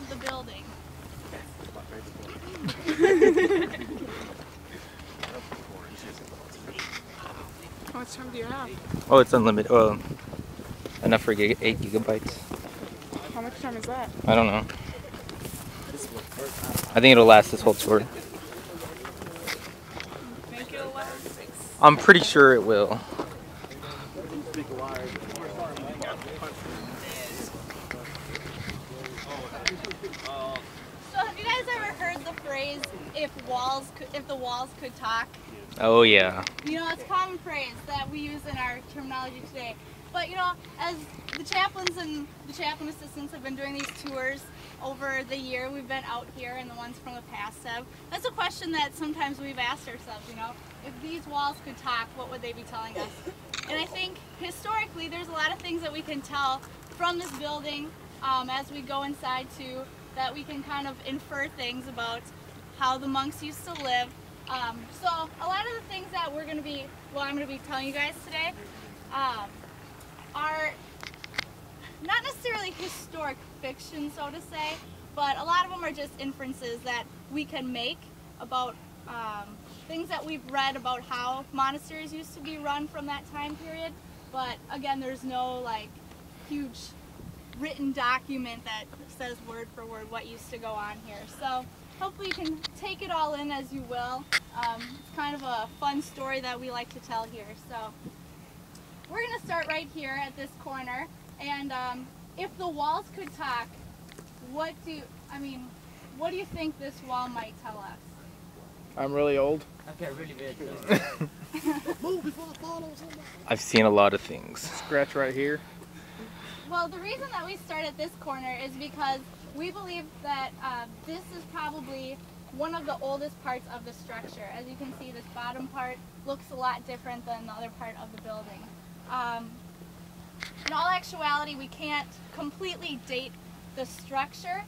of the building. How much time do you have? Oh, it's unlimited. Oh, enough for 8 gigabytes. How much time is that? I don't know. I think it'll last this whole tour. Think it'll last? I'm pretty sure it will. So have you guys ever heard the phrase, if the walls could talk? Oh yeah. You know, it's a common phrase that we use in our terminology today. But you know, as the chaplains and the chaplain assistants have been doing these tours over the year we've been out here, and the ones from the past have, that's a question that sometimes we've asked ourselves, you know, if these walls could talk, what would they be telling us? And I think historically there's a lot of things that we can tell from this building as we go inside too, that we can kind of infer things about how the monks used to live. So a lot of the things that I'm going to be telling you guys today are not necessarily historic fiction, so to say, but a lot of them are just inferences that we can make about things that we've read about how monasteries used to be run from that time period. But again, there's no like huge written document that says word for word what used to go on here. So hopefully you can take it all in as you will. It's kind of a fun story that we like to tell here. So we're going to start right here at this corner. And if the walls could talk, what do you think this wall might tell us? I'm really old. Okay, really bad. I've seen a lot of things. Scratch right here. Well, the reason that we start at this corner is because we believe that this is probably one of the oldest parts of the structure. As you can see, this bottom part looks a lot different than the other part of the building. In all actuality, we can't completely date the structure.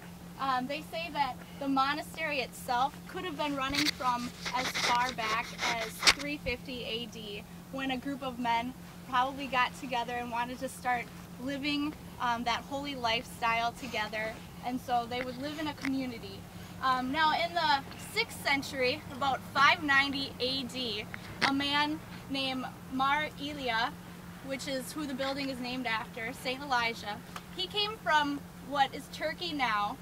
They say that the monastery itself could have been running from as far back as 350 AD, when a group of men probably got together and wanted to start living that holy lifestyle together, and so they would live in a community. Now in the 6th century, about 590 AD, a man named Mar Elia, which is who the building is named after, St. Elijah, he came from what is Turkey now,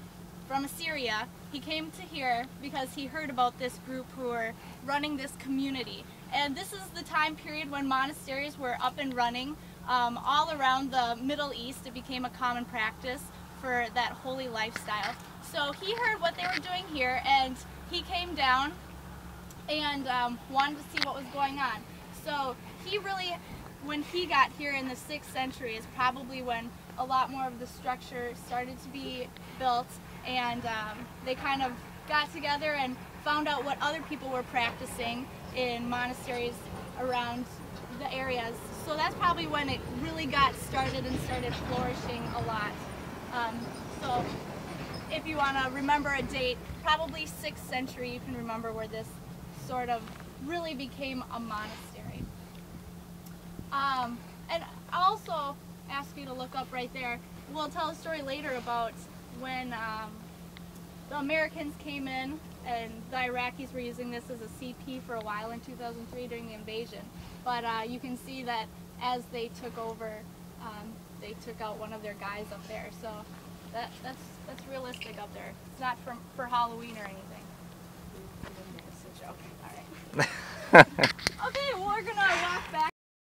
from Assyria. He came to here because he heard about this group who were running this community. And this is the time period when monasteries were up and running. All around the Middle East, it became a common practice for that holy lifestyle. So he heard what they were doing here, and he came down and wanted to see what was going on. So he really, when he got here in the 6th century, is probably when a lot more of the structure started to be built, and they kind of got together and found out what other people were practicing in monasteries around the areas. So that's probably when it really got started and started flourishing a lot. So if you want to remember a date, probably 6th century, you can remember where this sort of really became a monastery. And I'll also ask you to look up right there. We'll tell a story later about when the Americans came in, and the Iraqis were using this as a CP for a while in 2003 during the invasion. But you can see that as they took over, they took out one of their guys up there. So that's realistic up there. It's not for Halloween or anything. It's a joke. All right.